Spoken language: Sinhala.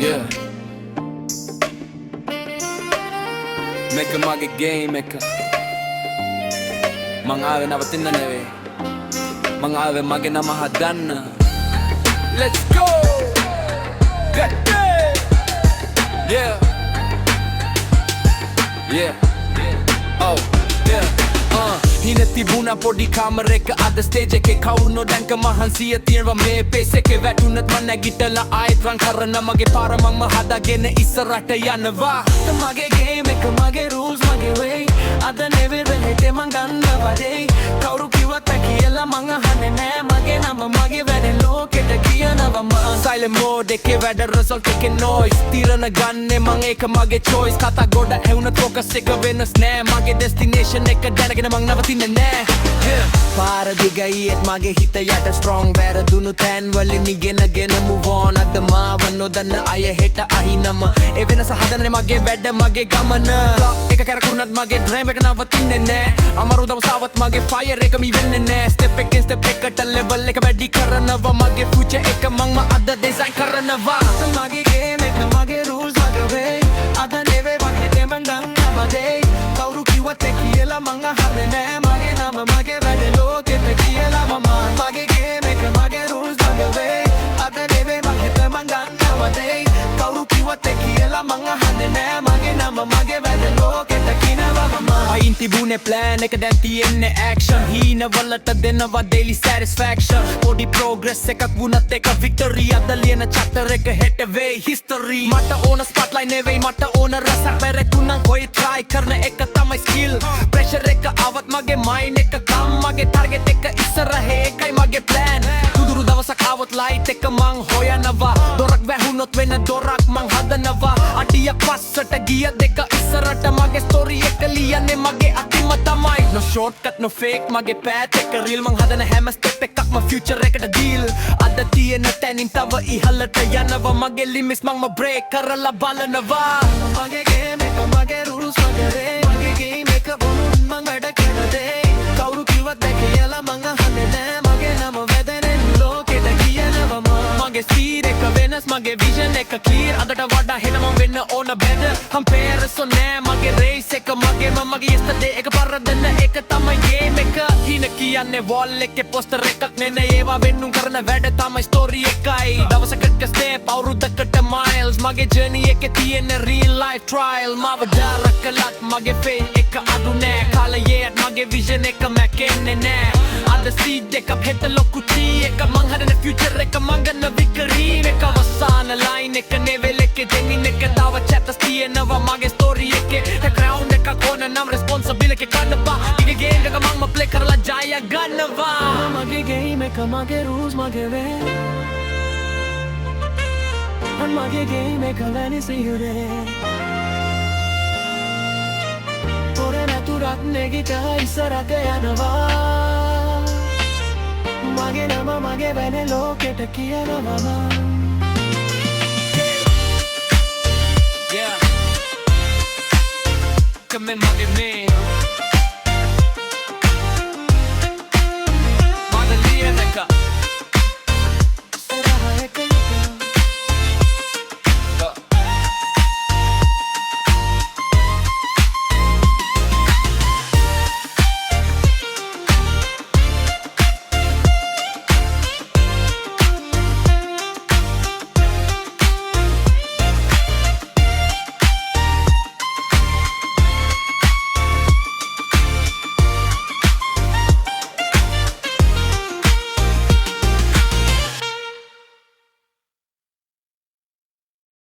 Yeah. Make a mage game maker. Mangawe na batinna newe. Mangawe mage na mahadanna. Let's go. Get it. Yeah. Yeah. Oh. Yeah. Hine tibuna podi kamareka ada stage එකේ කවුරුනෝ දැන්ක මහන්සිය තියෙනවා මේ pace එකේ වැටුනත් මම නැගිටලා ආයෙත් රන් කරන මගේ පාර මම හදාගෙන ඉස්සරහට යනවා මගේ game එක මගේ rules මගේ way අද never වෙලෙට මං ගන්නවා day කවුරු කිව්වත් කියලා මං අහන්නේ නෑ මගේ නම මගේ වැඩේ ලෝකෙට කියනවා මං silent mode එකේ වැඩ result එකේ noise තීරණ ගන්නෙ මං ඒක මගේ choice කතා ගොඩ ඇහුනත් focus එක වෙනස් නෑ මගේ destination එක දැනගෙන මං නවතින්නේ නෑ පාර දිගයිත් මගේ හිත යට strong වැරදුණු තැන් වලින් ඉගෙනගෙන move on අද මාව නොදන්න අය හෙට අහිනම ඒ වෙනස හදන්නේ මගේ වැඩ මගේ ගමන එක කරකුණත් මගේ dream එක නවතින්නේ නෑ අමාරු දවසවත් මගේ fire එක මි වෙන්නේ නෑ step එකෙන් step එකට level එක වැඩි කරනවා මගේ future එක මම අද design කරනවා මගේ game එක මගේ rules මගේ way අද never වගේ දෙමන් ගන්නවා day කවුරු කිව්වත් කියලා මං අහන්නේ නෑ මගේ නම මගේ වැඩේ ලෝකෙට කියලා මම මගේ game එක මගේ rules මගේ way අද never වගේ දෙමන් ගන්නවා day කවුරු කිව්වත් කියලා මං අහන්නේ නෑ මගේ නම මගේ වැඩේ ලෝකෙට කියනවා මම අයින් තිබුණේ plan එක දැන් තියෙන්නේ action හීන වලට දෙනවා daily satisfaction පොඩි progress එකක් වුණත් එක victory අද ලියන chapter එක හෙට වෙයි history මට ඕන spotlight නෙවෙයි මට ඕන රසක් වැරකුණන් කොයි try කරන එක තමයි skill pressure එක આવත් මගේ mind එක කම් මගේ target එක ඉස්සරහේ එකයි මගේ plan දුදුරු දවසක් આવොත් light එක මං හොයනවා දොරක් වැහුනොත් වෙන දොරක් මං හදනවා අඩියක් පස්සට ගිය දෙක ඉස්සරට මගේ story එක ලියන්නේ මගේ අතිම තමයි no shortcut no fake මගේ path එක real මං හදන හැම step එකක්ම future එකට deal අද තියෙන තැනින් තව ඉහළට යනවා මගේ limits මං break කරලා බලනවා මගේ game එක මගේ rules මගේ way මගේ game එක වුණුත් මං වැඩ කරන day කවුරු කිව්වත් කියලා මං අහන්නේ නෑ මගේ නම වැදෙන්නේ ලෝකෙට කියනවා මගේ speed එක වෙනස් මගේ vision එක clear අදට වඩා හෙන මං වෙන්න ඕන better comparison නෑ මගේ race එක මගේ මගේ yesterday එක පරදන්න එක තමයි game එක හින කියන්නේ wall එකේ poster එකක් නෙනේ ඒවා වෙන්නුම් කරන වැඩ තමයි story එකයි දවසකට step අවුරුද්දකට miles මගේ journey එකේ තියෙන real life trial මාව දාරකලත් මගේ fame එක අඩු නෑ කාලයේත් මගේ vision එක මැකෙන්නේ නෑ අද seed එක හෙට ලොකු tea එක මං හදන future එක මං ගන්න victory එක අවසාන line එක level එකේ දෙමින් එක තව chapters තියෙනවා මගේ story එකේ the crown එක කොන නම් responsibility එක ගන්නවා ඉගේ game එක මම play කරලා ජය ගන්නවා මගේ game එක මගේ rules මගේ way මගේ game එක වෙනස් ඉහුරේ පොරේ නැතුරත් නෙගිට ඉස්සරහට යනවා මගේ නම මගේ වෙන ලෝකෙට කියනවා Yeah Come in, mage man